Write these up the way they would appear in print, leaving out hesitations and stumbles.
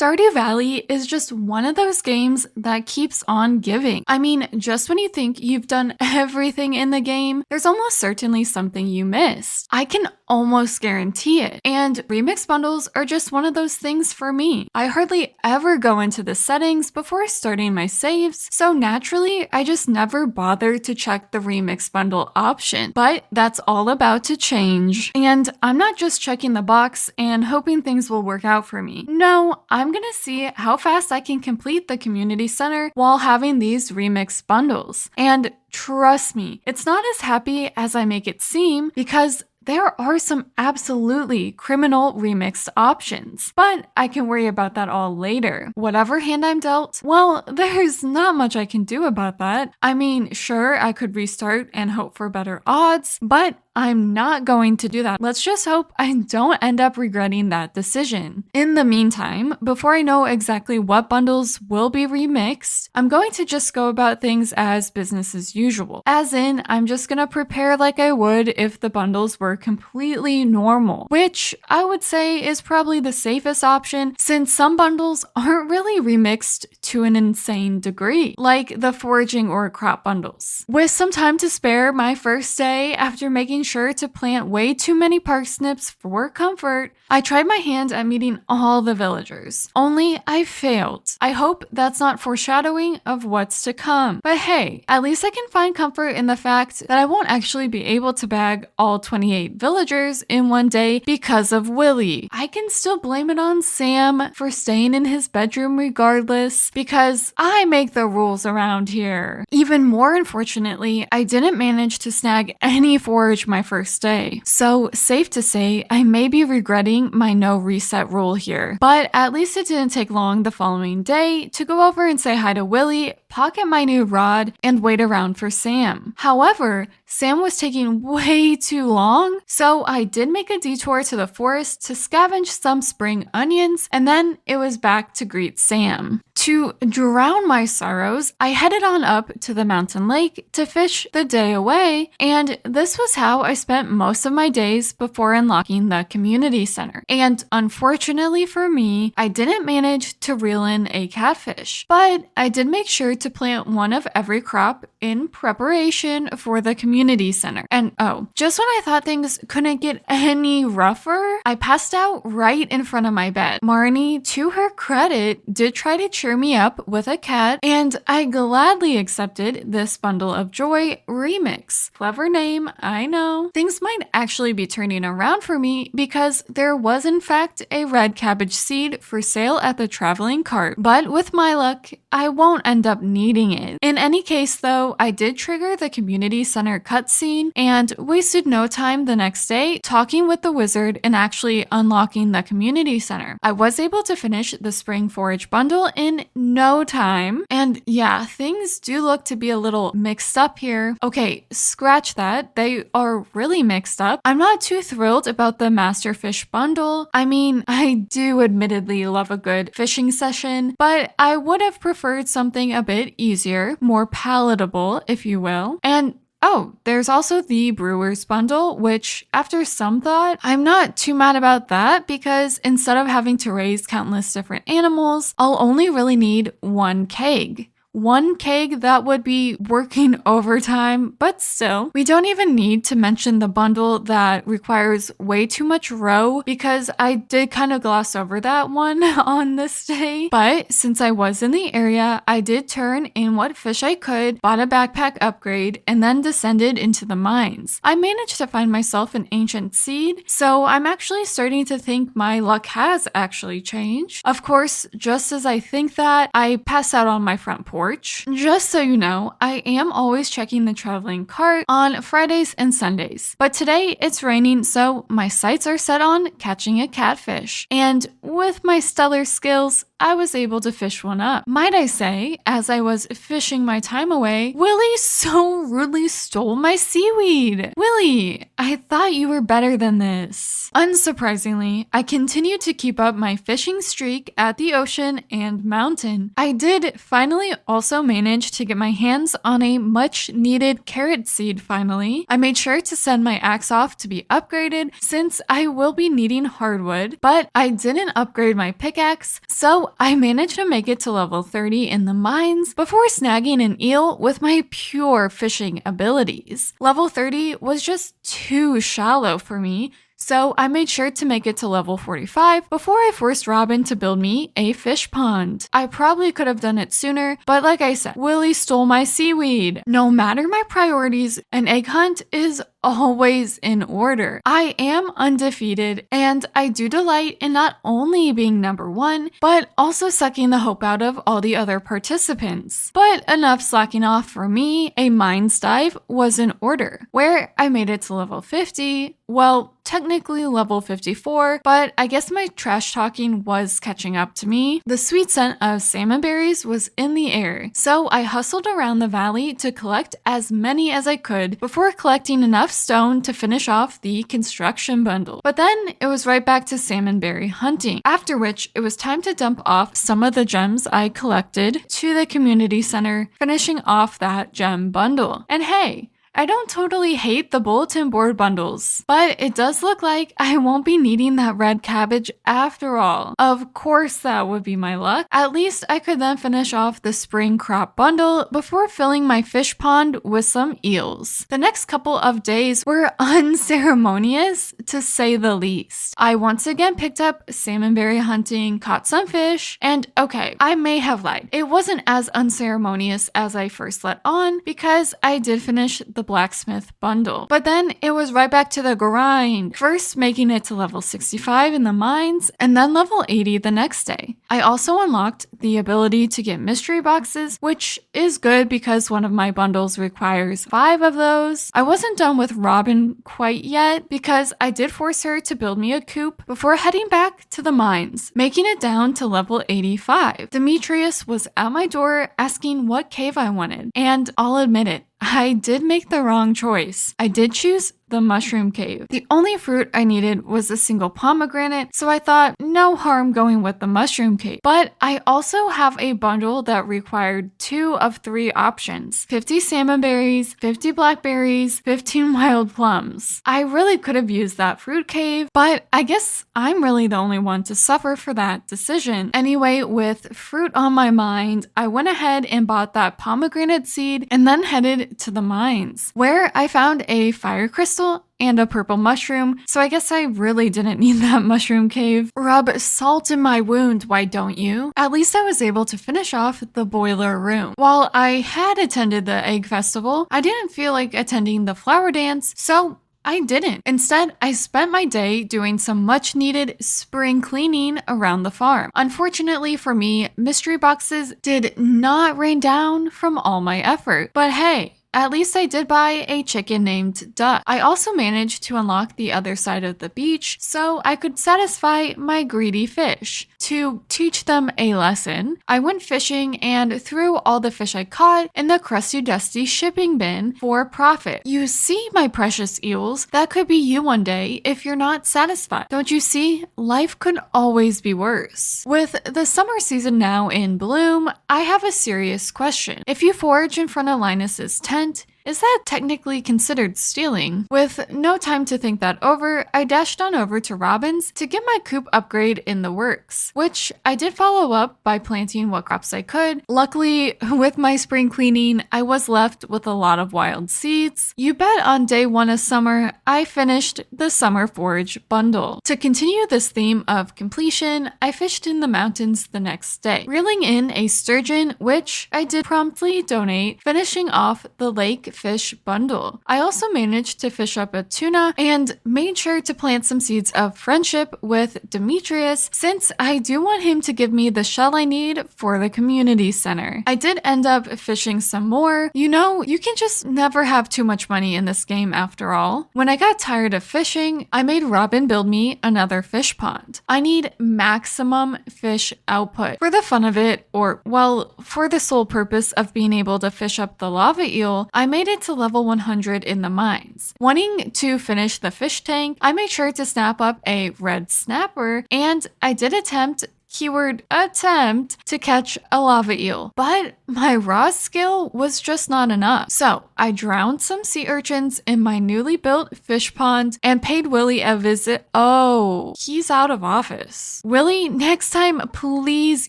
Stardew Valley is just one of those games that keeps on giving. I mean, just when you think you've done everything in the game, there's almost certainly something you missed. I can almost guarantee it. And remix bundles are just one of those things for me. I hardly ever go into the settings before starting my saves, so naturally, I just never bother to check the remix bundle option. But that's all about to change. And I'm not just checking the box and hoping things will work out for me. No, I'm gonna see how fast I can complete the community center while having these remix bundles. And trust me, it's not as happy as I make it seem because there are some absolutely criminal remixed options, but I can worry about that all later. Whatever hand I'm dealt, well, there's not much I can do about that. I mean, sure, I could restart and hope for better odds, but I'm not going to do that. Let's just hope I don't end up regretting that decision. In the meantime, before I know exactly what bundles will be remixed, I'm going to just go about things as business as usual. As in, I'm just gonna prepare like I would if the bundles were completely normal, which I would say is probably the safest option since some bundles aren't really remixed to an insane degree, like the foraging or crop bundles. With some time to spare my first day after making sure to plant way too many parsnips for comfort, I tried my hand at meeting all the villagers. Only I failed. I hope that's not foreshadowing of what's to come. But hey, at least I can find comfort in the fact that I won't actually be able to bag all 28 villagers in one day because of Willy. I can still blame it on Sam for staying in his bedroom regardless because I make the rules around here. Even more unfortunately, I didn't manage to snag any forage my first day. So safe to say, I may be regretting my no reset rule here. But at least it didn't take long the following day to go over and say hi to Willy, pocket my new rod, and wait around for Sam. However, Sam was taking way too long, so I did make a detour to the forest to scavenge some spring onions, and then it was back to greet Sam. To drown my sorrows, I headed on up to the mountain lake to fish the day away, and this was how I spent most of my days before unlocking the community center. And unfortunately for me, I didn't manage to reel in a catfish, but I did make sure to plant one of every crop in preparation for the community center. And oh, just when I thought things couldn't get any rougher, I passed out right in front of my bed. Marnie, to her credit, did try to cheer me up with a cat, and I gladly accepted this bundle of joy remix. Clever name, I know. Things might actually be turning around for me because there was in fact a red cabbage seed for sale at the traveling cart, but with my luck, I won't end up needing it. In any case though, I did trigger the community center cutscene and wasted no time the next day talking with the wizard and actually unlocking the community center. I was able to finish the spring forage bundle in no time, and yeah, things do look to be a little mixed up here. Okay, scratch that, they are really mixed up. I'm not too thrilled about the master fish bundle. I mean, I do admittedly love a good fishing session, but I would have preferred something a bit easier, more palatable, if you will. And oh, there's also the Brewers bundle, which after some thought, I'm not too mad about that because instead of having to raise countless different animals, I'll only really need one keg. One keg that would be working overtime, but still. We don't even need to mention the bundle that requires way too much roe because I did kind of gloss over that one on this day. But since I was in the area, I did turn in what fish I could, bought a backpack upgrade, and then descended into the mines. I managed to find myself an ancient seed, so I'm actually starting to think my luck has actually changed. Of course, just as I think that, I pass out on my front porch. Just so you know, I am always checking the traveling cart on Fridays and Sundays, but today it's raining, so my sights are set on catching a catfish. And with my stellar skills, I was able to fish one up. Might I say, as I was fishing my time away, Willy so rudely stole my seaweed. Willy, I thought you were better than this. Unsurprisingly, I continued to keep up my fishing streak at the ocean and mountain. I did finally also managed to get my hands on a much needed carrot seed finally. I made sure to send my axe off to be upgraded since I will be needing hardwood, but I didn't upgrade my pickaxe, so I managed to make it to level 30 in the mines before snagging an eel with my pure fishing abilities. Level 30 was just too shallow for me, so I made sure to make it to level 45 before I forced Robin to build me a fish pond. I probably could have done it sooner, but like I said, Willy stole my seaweed. No matter my priorities, an egg hunt is always in order. I am undefeated, and I do delight in not only being number 1, but also sucking the hope out of all the other participants. But enough slacking off for me, a mines dive was in order, where I made it to level 50, well, technically level 54, but I guess my trash talking was catching up to me. The sweet scent of salmon berries was in the air, so I hustled around the valley to collect as many as I could before collecting enough stone to finish off the construction bundle. But then it was right back to salmonberry hunting, after which it was time to dump off some of the gems I collected to the community center, finishing off that gem bundle. And hey, I don't totally hate the bulletin board bundles, but it does look like I won't be needing that red cabbage after all. Of course that would be my luck. At least I could then finish off the spring crop bundle before filling my fish pond with some eels. The next couple of days were unceremonious to say the least. I once again picked up salmonberry hunting, caught some fish, and okay, I may have lied. It wasn't as unceremonious as I first let on because I did finish the blacksmith bundle. But then it was right back to the grind, first making it to level 65 in the mines and then level 80 the next day. I also unlocked the ability to get mystery boxes, which is good because one of my bundles requires 5 of those. I wasn't done with Robin quite yet because I did force her to build me a coop before heading back to the mines, making it down to level 85. Demetrius was at my door asking what cave I wanted, and I'll admit it, I did make the wrong choice. I did choose the mushroom cave. The only fruit I needed was a single pomegranate, so I thought no harm going with the mushroom cave. But I also have a bundle that required 2 of 3 options: 50 salmon berries, 50 blackberries, 15 wild plums. I really could have used that fruit cave, but I guess I'm really the only one to suffer for that decision. Anyway, with fruit on my mind, I went ahead and bought that pomegranate seed and then headed to the mines, where I found a fire crystal and a purple mushroom, so I guess I really didn't need that mushroom cave. Rub salt in my wound, why don't you? At least I was able to finish off the boiler room. While I had attended the egg festival, I didn't feel like attending the flower dance, so I didn't. Instead, I spent my day doing some much needed spring cleaning around the farm. Unfortunately for me, mystery boxes did not rain down from all my effort, but hey, at least I did buy a chicken named Duck. I also managed to unlock the other side of the beach so I could satisfy my greedy fish. To teach them a lesson, I went fishing and threw all the fish I caught in the crusty dusty shipping bin for profit. You see, my precious eels, that could be you one day if you're not satisfied. Don't you see? Life could always be worse. With the summer season now in bloom, I have a serious question. If you forage in front of Linus's tent, is that technically considered stealing? With no time to think that over, I dashed on over to Robin's to get my coop upgrade in the works, which I did follow up by planting what crops I could. Luckily, with my spring cleaning, I was left with a lot of wild seeds. You bet on day 1 of summer, I finished the summer forage bundle. To continue this theme of completion, I fished in the mountains the next day, reeling in a sturgeon, which I did promptly donate, finishing off the lake fish bundle. I also managed to fish up a tuna and made sure to plant some seeds of friendship with Demetrius since I do want him to give me the shell I need for the community center. I did end up fishing some more. You know, you can just never have too much money in this game after all. When I got tired of fishing, I made Robin build me another fish pond. I need maximum fish output. For the fun of it, or well, for the sole purpose of being able to fish up the lava eel, I made it to level 100 in the mines. Wanting to finish the fish tank, I made sure to snap up a red snapper, and I did attempt keyword attempt to catch a lava eel. But my raw skill was just not enough. So I drowned some sea urchins in my newly built fish pond and paid Willie a visit. Oh, he's out of office. Willie, next time, please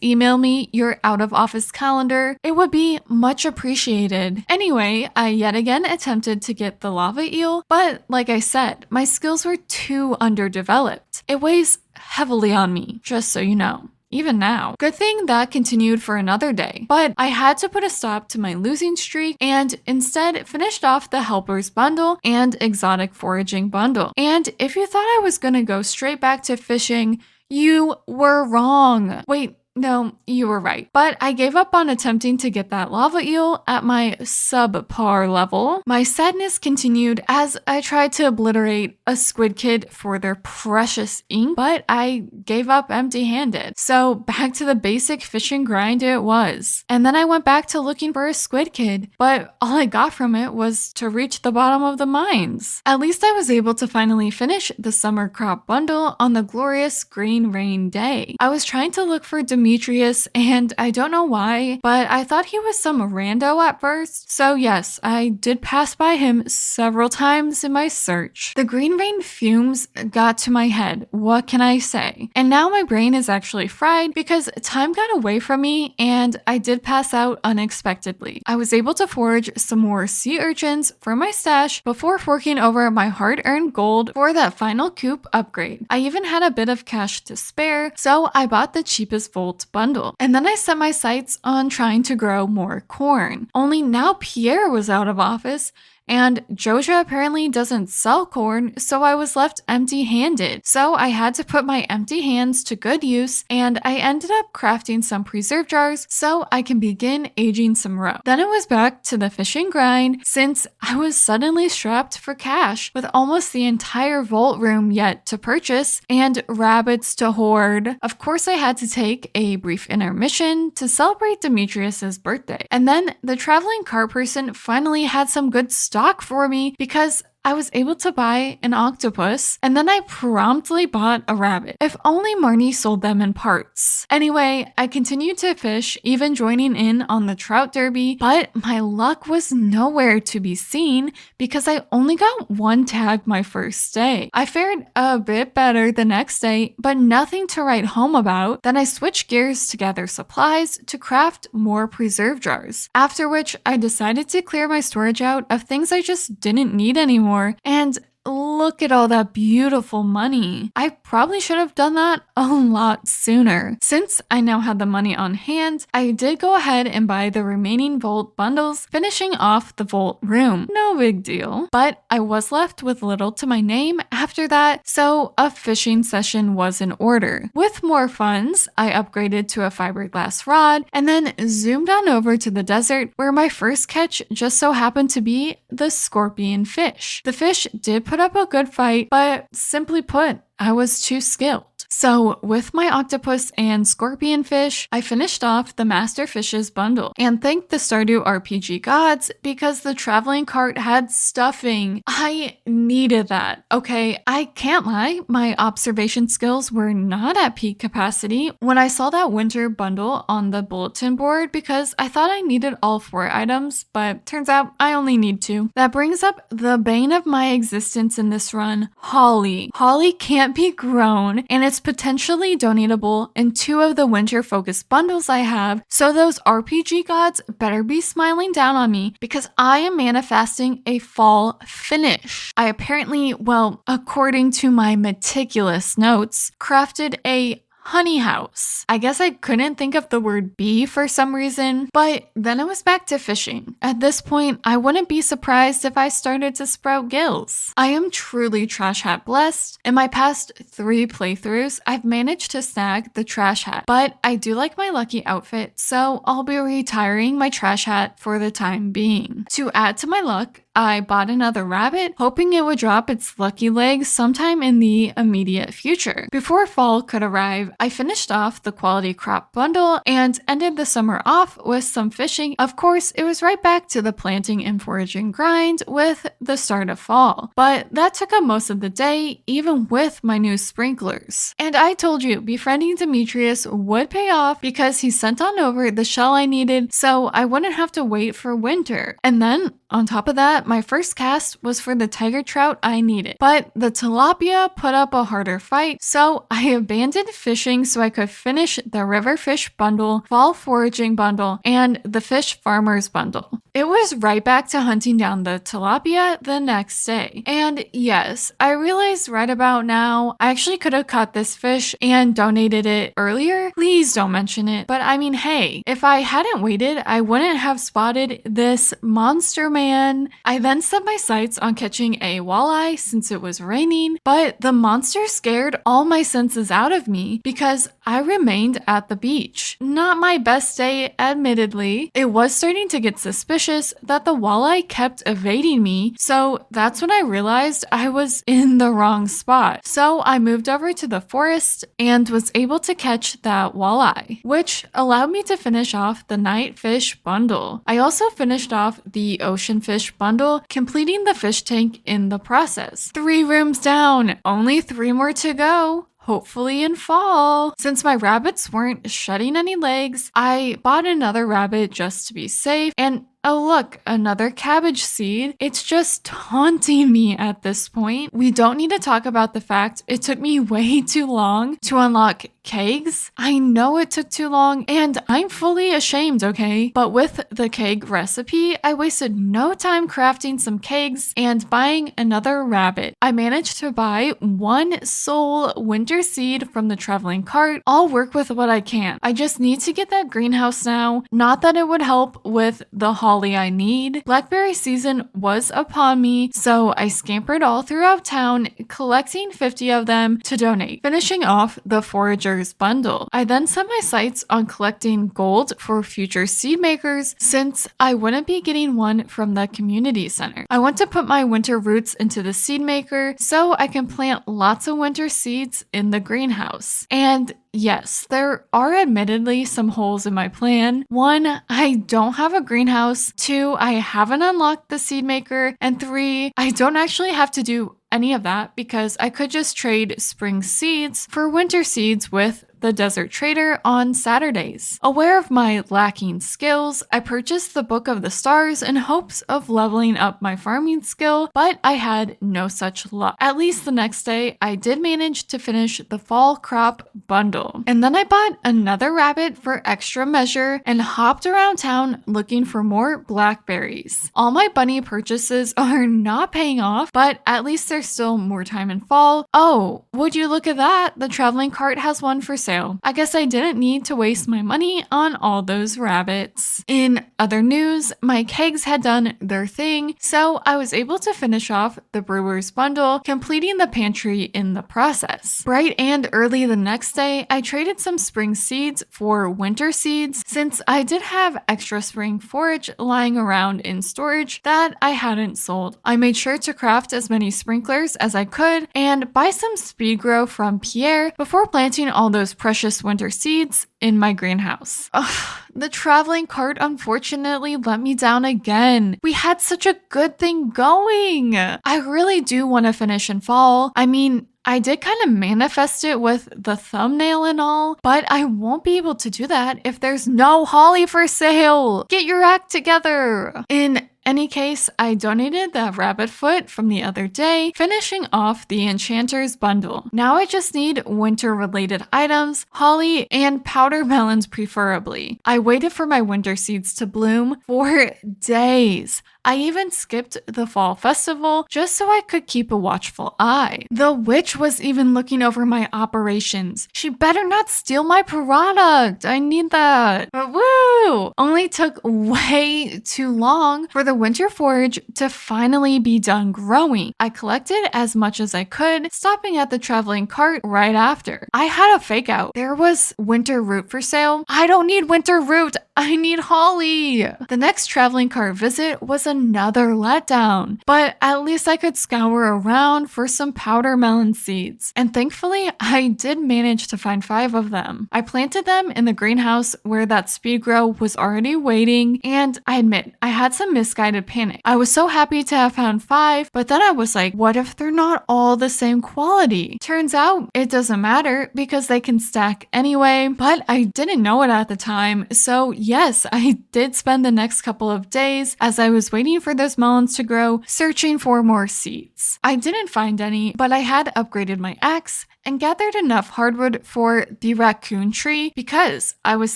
email me your out of office calendar. It would be much appreciated. Anyway, I yet again attempted to get the lava eel, but like I said, my skills were too underdeveloped. It weighs heavily on me, just so you know. Even now. Good thing that continued for another day, but I had to put a stop to my losing streak and instead finished off the helpers bundle and exotic foraging bundle. And if you thought I was gonna go straight back to fishing, you were wrong. Wait, no, you were right. But I gave up on attempting to get that lava eel at my subpar level. My sadness continued as I tried to obliterate a squid kid for their precious ink, but I gave up empty-handed. So back to the basic fishing grind it was. And then I went back to looking for a squid kid, but all I got from it was to reach the bottom of the mines. At least I was able to finally finish the summer crop bundle on the glorious green rain day. I was trying to look for Demetrius, and I don't know why, but I thought he was some rando at first. So yes, I did pass by him several times in my search. The green rain fumes got to my head, what can I say? And now my brain is actually fried because time got away from me and I did pass out unexpectedly. I was able to forage some more sea urchins for my stash before forking over my hard-earned gold for that final coop upgrade. I even had a bit of cash to spare, so I bought the cheapest Volt bundle. And then I set my sights on trying to grow more corn. Only now Pierre was out of office and Joja apparently doesn't sell corn, so I was left empty-handed. So I had to put my empty hands to good use, and I ended up crafting some preserve jars so I can begin aging some roe. Then it was back to the fishing grind since I was suddenly strapped for cash with almost the entire vault room yet to purchase and rabbits to hoard. Of course, I had to take a brief intermission to celebrate Demetrius's birthday. And then the traveling car person finally had some good stock for me because I was able to buy an octopus, and then I promptly bought a rabbit. If only Marnie sold them in parts. Anyway, I continued to fish, even joining in on the trout derby, but my luck was nowhere to be seen because I only got one tag my first day. I fared a bit better the next day, but nothing to write home about. Then I switched gears to gather supplies to craft more preserve jars, after which I decided to clear my storage out of things I just didn't need anymore. And look at all that beautiful money. I probably should have done that a lot sooner. Since I now had the money on hand, I did go ahead and buy the remaining Vault bundles, finishing off the Vault room. No big deal. But I was left with little to my name after that, so a fishing session was in order. With more funds, I upgraded to a fiberglass rod and then zoomed on over to the desert where my first catch just so happened to be the scorpion fish. The fish did put up a good fight, but simply put, I was too skilled. So with my octopus and scorpion fish, I finished off the Master Fishes bundle and thanked the Stardew RPG gods because the traveling cart had stuffing. I needed that. Okay, I can't lie, my observation skills were not at peak capacity when I saw that winter bundle on the bulletin board because I thought I needed all 4 items, but turns out I only need 2. That brings up the bane of my existence in this run, Holly. Holly can't be grown and it's potentially donatable in 2 of the winter focus bundles I have, so those RPG gods better be smiling down on me because I am manifesting a fall finish. I apparently, well, according to my meticulous notes, crafted a honey house. I guess I couldn't think of the word bee for some reason, but then I was back to fishing. At this point, I wouldn't be surprised if I started to sprout gills. I am truly trash hat blessed. In my past 3 playthroughs, I've managed to snag the trash hat, but I do like my lucky outfit, so I'll be retiring my trash hat for the time being. To add to my luck, I bought another rabbit, hoping it would drop its lucky legs sometime in the immediate future. Before fall could arrive, I finished off the quality crop bundle and ended the summer off with some fishing. Of course, it was right back to the planting and foraging grind with the start of fall, but that took up most of the day, even with my new sprinklers. And I told you, befriending Demetrius would pay off because he sent on over the shell I needed, so I wouldn't have to wait for winter. And then, on top of that, my first cast was for the tiger trout I needed. But the tilapia put up a harder fight, so I abandoned fishing so I could finish the river fish bundle, fall foraging bundle, and the fish farmers bundle. It was right back to hunting down the tilapia the next day. And yes, I realized right about now, I actually could have caught this fish and donated it earlier. Please don't mention it. But I mean, hey, if I hadn't waited, I wouldn't have spotted this monster man. I then set my sights on catching a walleye since it was raining, but the monster scared all my senses out of me because I remained at the beach. Not my best day, admittedly. It was starting to get suspicious that the walleye kept evading me, so that's when I realized I was in the wrong spot. So I moved over to the forest and was able to catch that walleye, which allowed me to finish off the night fish bundle. I also finished off the ocean fish bundle, completing the fish tank in the process. 3 rooms down, only 3 more to go. Hopefully in fall. Since my rabbits weren't shedding any legs, I bought another rabbit just to be safe, and oh look, another cabbage seed. It's just taunting me at this point. We don't need to talk about the fact it took me way too long to unlock kegs. I know it took too long and I'm fully ashamed, okay? But with the keg recipe, I wasted no time crafting some kegs and buying another rabbit. I managed to buy 1 sole winter seed from the traveling cart. I'll work with what I can. I just need to get that greenhouse now. Not that it would help with the holly I need. Blackberry season was upon me, so I scampered all throughout town, collecting 50 of them to donate, finishing off the foragers bundle. I then set my sights on collecting gold for future seed makers since I wouldn't be getting one from the community center. I want to put my winter roots into the seed maker so I can plant lots of winter seeds in the greenhouse. And yes, there are admittedly some holes in my plan. 1, I don't have a greenhouse. 2, I haven't unlocked the seed maker. And 3, I don't actually have to do any of that because I could just trade spring seeds for winter seeds with the Desert Trader on Saturdays. Aware of my lacking skills, I purchased the Book of the Stars in hopes of leveling up my farming skill, but I had no such luck. At least the next day, I did manage to finish the fall crop bundle. And then I bought another rabbit for extra measure and hopped around town looking for more blackberries. All my bunny purchases are not paying off, but at least there's still more time in fall. Oh, would you look at that? The traveling cart has one for sale. I guess I didn't need to waste my money on all those rabbits. In other news, my kegs had done their thing, so I was able to finish off the brewer's bundle, completing the pantry in the process. Bright and early the next day, I traded some spring seeds for winter seeds since I did have extra spring forage lying around in storage that I hadn't sold. I made sure to craft as many sprinklers as I could and buy some speed grow from Pierre before planting all those precious winter seeds in my greenhouse. Ugh, the traveling cart unfortunately let me down again. We had such a good thing going. I really do want to finish in fall. I mean, I did kind of manifest it with the thumbnail and all, but I won't be able to do that if there's no holly for sale. Get your act together. In any case, I donated the rabbit foot from the other day, finishing off the Enchanter's bundle. Now I just need winter-related items, holly, and powder melons preferably. I waited for my winter seeds to bloom for days. I even skipped the fall festival just so I could keep a watchful eye. The witch was even looking over my operations. She better not steal my product. I need that. But woo! too. Only took way too long for the winter forage to finally be done growing. I collected as much as I could, stopping at the traveling cart right after. I had a fake out. There was winter root for sale. I don't need winter root. I need holly. The next traveling cart visit was another letdown, but at least I could scour around for some powder melon seeds. And thankfully, I did manage to find 5 of them. I planted them in the greenhouse where that speed grow was already waiting, and I admit, I had some misguided panic. I was so happy to have found 5, but then I was like, what if they're not all the same quality? Turns out it doesn't matter because they can stack anyway, but I didn't know it at the time. So yes, I did spend the next couple of days as I was waiting for those melons to grow, searching for more seeds. I didn't find any, but I had upgraded my axe and gathered enough hardwood for the raccoon tree because I was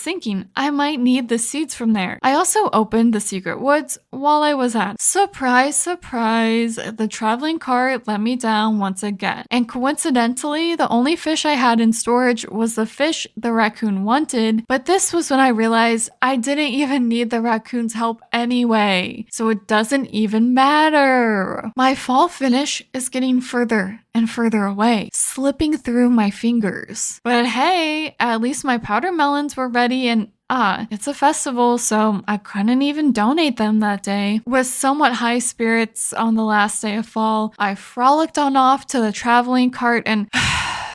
thinking I might need the seeds from there. I also opened the secret woods while I was at it. Surprise, surprise, the traveling cart let me down once again. And coincidentally, the only fish I had in storage was the fish the raccoon wanted, but this was when I realized I didn't even need the raccoon's help anyway, so it doesn't even matter. My fall finish is getting further and further away, slipping through my fingers. But hey, at least my powder melons were ready and it's a festival, so I couldn't even donate them that day. With somewhat high spirits on the last day of fall, I frolicked on off to the traveling cart and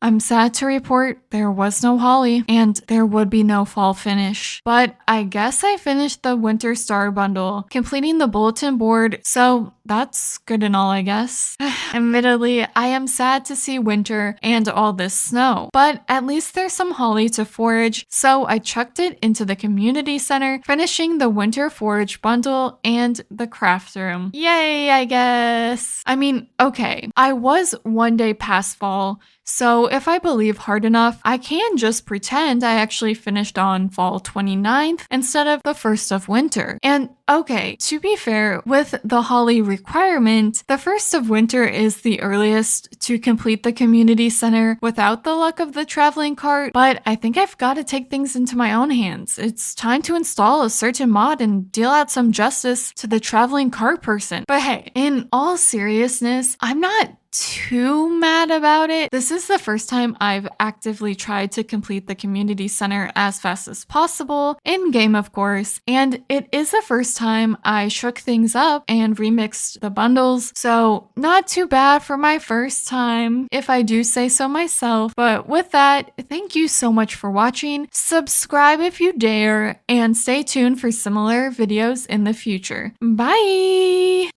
I'm sad to report there was no holly and there would be no fall finish. But I guess I finished the winter star bundle, completing the bulletin board, so that's good and all, I guess. Admittedly, I am sad to see winter and all this snow, but at least there's some holly to forage, so I chucked it into the community center, finishing the winter forage bundle and the craft room. Yay, I guess. I mean, okay, I was one day past fall, so if I believe hard enough, I can just pretend I actually finished on fall 29th instead of the 1st of winter. And okay, to be fair, with the holly requirement, the 1st of winter is the earliest to complete the community center without the luck of the traveling cart, but I think I've got to take things into my own hands. It's time to install a certain mod and deal out some justice to the traveling cart person. But hey, in all seriousness, I'm not too mad about it. This is the first time I've actively tried to complete the community center as fast as possible, in game of course, and it is the first time I shook things up and remixed the bundles, so not too bad for my first time, if I do say so myself. But with that, thank you so much for watching, subscribe if you dare, and stay tuned for similar videos in the future. Bye!